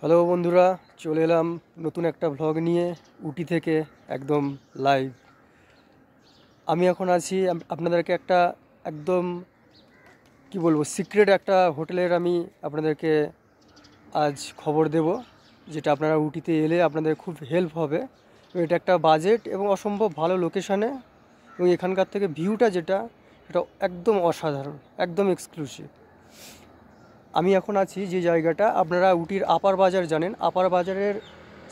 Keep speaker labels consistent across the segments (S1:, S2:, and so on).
S1: Hello বন্ধুরা, চলে এলাম নতুন একটা ভ্লগ নিয়ে উটি থেকে একদম লাইভ। আমি এখন আছি আপনাদেরকে একটা একদম কি বলবো সিক্রেট একটা হোটেলের আমি আপনাদেরকে আজ খবর দেব, যেটা আপনারা উটিতে এলে আপনাদের খুব হেল্প হবে। এটা একটা বাজেট এবং অসম্ভব ভালো লোকেশানে, এবং এখানকার থেকে ভিউটা যেটা এটা একদম অসাধারণ, একদম এক্সক্লুসিভ। আমি এখন আছি যে জায়গাটা, আপনারা উটির আপার বাজার জানেন, আপার বাজারের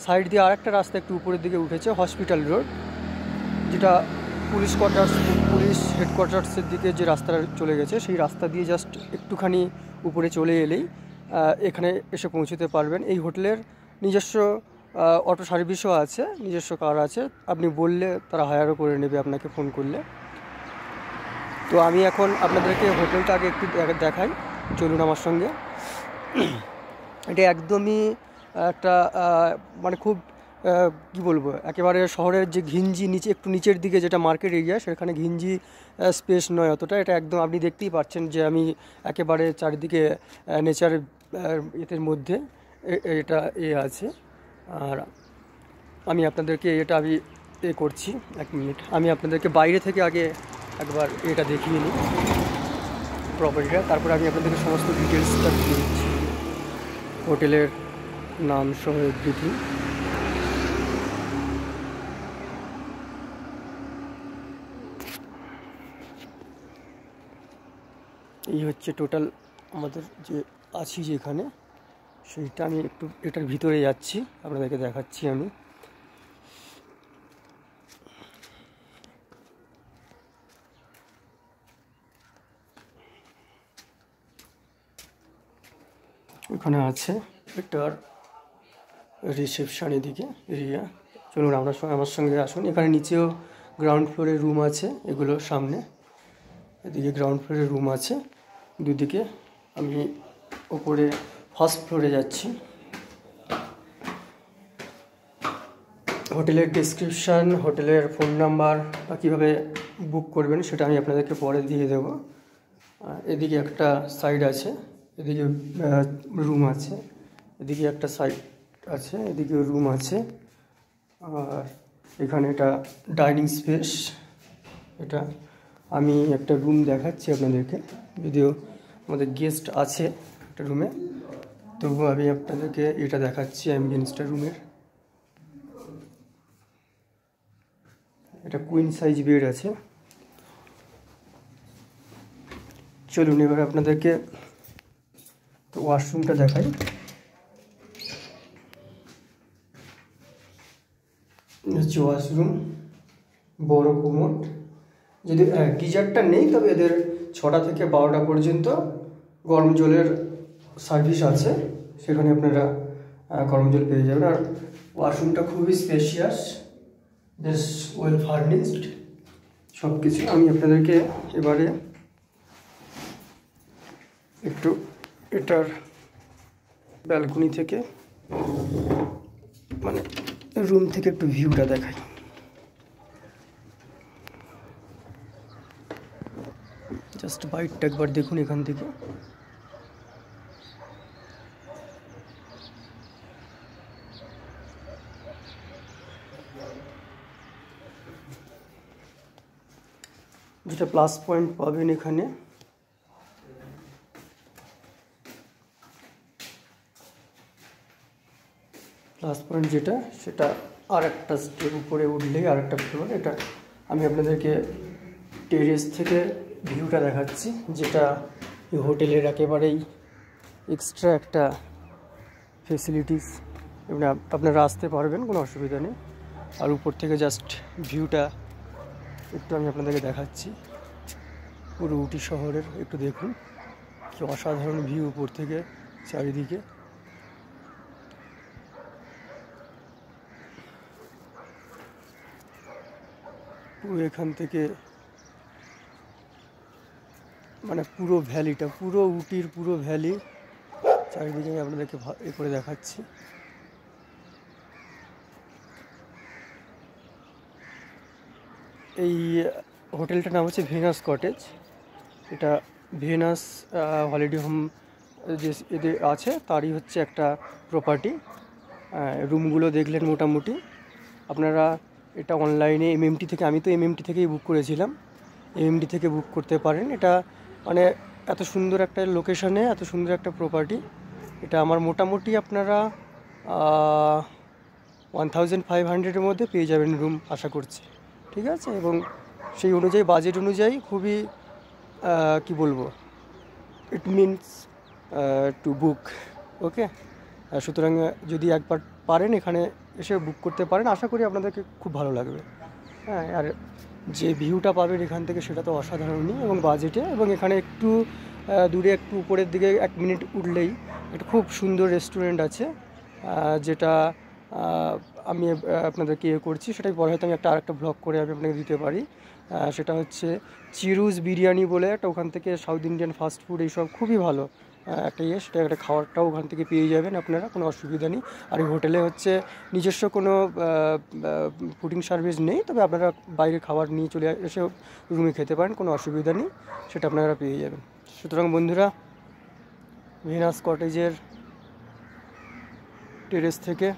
S1: সাইড দিয়ে আরেকটা রাস্তা একটু উপরের দিকে উঠেছে, হসপিটাল রোড, যেটা পুলিশ হেডকোয়ার্টার্সের দিকে যে রাস্তাটা চলে গেছে, সেই রাস্তা দিয়ে জাস্ট একটুখানি উপরে চলে এলেই এখানে এসে পৌঁছতে পারবেন। এই হোটেলের নিজস্ব অটো সার্ভিসও আছে, নিজস্ব কার আছে, আপনি বললে তারা হায়ারও করে নেবে আপনাকে ফোন করলে। তো আমি এখন আপনাদেরকে হোটেলটা আগে একটু দেখাই, চলুন আমার সঙ্গে। এটা একদমই একটা মানে খুব কী বলবো, একেবারে শহরের যে ঘিঞ্জি নিচে একটু নিচের দিকে যেটা মার্কেট এরিয়া, সেখানে ঘিঞ্জি স্পেস নয় অতটা। এটা একদম আপনি দেখতেই পাচ্ছেন যে আমি একেবারে চারিদিকে নেচার এদের মধ্যে এটা আছে। আর আমি আপনাদেরকে আমি করছি, এক মিনিট, আমি আপনাদেরকে বাইরে থেকে আগে একবার এটা দেখিয়ে নিই প্রপার্টিটা, তারপরে আমি আপনাদেরকে সমস্ত ডিটেলসটা দিয়ে দিচ্ছি, হোটেলের নাম সহ এভরিথিং। এই হচ্ছে টোটাল আমাদের যে আছি যেখানে, সেইটা আমি একটু এটার ভিতরে যাচ্ছি, আপনাদেরকে দেখাচ্ছি। আমি এখানে আছে এটার রিসেপশন, এদিকে এরিয়া। চলুন আমার সঙ্গে আসুন। এখানে নিচেও গ্রাউন্ড ফ্লোরে রুম আছে, এগুলো সামনে, এদিকে গ্রাউন্ড ফ্লোরে রুম আছে দুদিকে। আমি ওপরে ফার্স্ট ফ্লোরে যাচ্ছি। হোটেলের ডেসক্রিপশান, হোটেলের ফোন নাম্বার বা কীভাবে বুক করবেন সেটা আমি আপনাদেরকে পরে দিয়ে দেব। এদিকে একটা সাইড আছে, এদিকে রুম আছে, এদিকে একটা সাইড আছে, এদিকে রুম আছে। আর এখানে এটা ডাইনিং স্পেস। এটা আমি একটা রুম দেখাচ্ছি আপনাদেরকে, যদিও আমাদের গেস্ট আছে একটা রুমে, তবুও আমি আপনাদেরকে এটা দেখাচ্ছি অ্যাম্বিয়েন্সটা রুমের। এটা কুইন সাইজ বেড আছে। চলুন এবার আপনাদেরকে ওয়াশরুমটা দেখাই। হচ্ছে ওয়াশরুম, বড় কোমোড, যদি গিজারটা নেই তবে এদের 6টা থেকে 12টা পর্যন্ত গরম জলের সার্ভিস আছে, সেখানে আপনারা গরম জল পেয়ে যাবেন। আর ওয়াশরুমটা খুবই স্পেশিয়াস, বেশ ওয়েল ফার্নিশড সব কিছু। আমি আপনাদেরকে এবারে একটু এটার ব্যালকনি থেকে মানে রুম থেকে একটু ভিউটা দেখাই। জাস্ট বাইকটা একবার দেখুন এখান থেকে। যেটা প্লাস পয়েন্ট পাবেন এখানে, প্লাস পয়েন্ট যেটা, সেটা আর একটা স্টেপ উপরে উঠলেই আর একটা ফ্লোর। এটা আমি আপনাদেরকে টেরেস থেকে ভিউটা দেখাচ্ছি, যেটা এই হোটেলের একেবারেই এক্সট্রা একটা ফেসিলিটিস, এবং আপনারা আসতে পারবেন, কোনো অসুবিধা নেই। আর উপর থেকে জাস্ট ভিউটা একটু আমি আপনাদেরকে দেখাচ্ছি, পুরো উটি শহরের একটু দেখুন, কি অসাধারণ ভিউ উপর থেকে চারিদিকে। পুরো এখান থেকে মানে পুরো ভ্যালিটা, পুরো উটির পুরো ভ্যালি চারিদিকে আমি আপনাদেরকে এ করে দেখাচ্ছি। এই হোটেলটার নাম হচ্ছে ভেনাস কটেজ। এটা ভেনাস হলিডে হোম যে এদের আছে তারই হচ্ছে একটা প্রপার্টি। রুমগুলো দেখলেন মোটামুটি। আপনারা এটা অনলাইনে এমএমটি থেকে, আমি তো এমএমটি থেকেই বুক করেছিলাম, এমএমটি থেকে বুক করতে পারেন। এটা মানে এত সুন্দর একটা লোকেশনে এত সুন্দর একটা প্রপার্টি, এটা আমার মোটামুটি আপনারা 1500-এর মধ্যে পেয়ে যাবেন রুম আশা করছি, ঠিক আছে। এবং সেই অনুযায়ী বাজেট অনুযায়ী খুবই কি বলবো, ইট মিনস টু বুক, ওকে। সুতরাং যদি একবার পারেন এখানে এসে বুক করতে পারেন, আশা করি আপনাদেরকে খুব ভালো লাগবে। হ্যাঁ, আর যে ভিউটা পাবেন এখান থেকে সেটা তো অসাধারণই এবং বাজেটে। এবং এখানে একটু দূরে একটু উপরের দিকে 1 মিনিট উঠলেই একটা খুব সুন্দর রেস্টুরেন্ট আছে, যেটা আমি আপনাদেরকে করছি, সেটাই পরে হয়তো আমি আরেকটা ব্লগ করে আমি আপনাকে দিতে পারি। সেটা হচ্ছে চিরুজ বিরিয়ানি বলে একটা, ওখান থেকে সাউথ ইন্ডিয়ান ফাস্ট ফুড এইসব খুবই ভালো একটা সেটা একটা খাবারটাও ওখান থেকে পেয়ে যাবেন আপনারা, কোনো অসুবিধা নেই। আর এই হোটেলে হচ্ছে নিজস্ব কোনো ফুডিং সার্ভিস নেই, তবে আপনারা বাইরে খাবার নিয়ে চলে এসে রুমে খেতে পারেন, কোনো অসুবিধা নেই, সেটা আপনারা পেয়ে যাবেন। সুতরাং বন্ধুরা, ভিনাস কটেজের টেরেস থেকে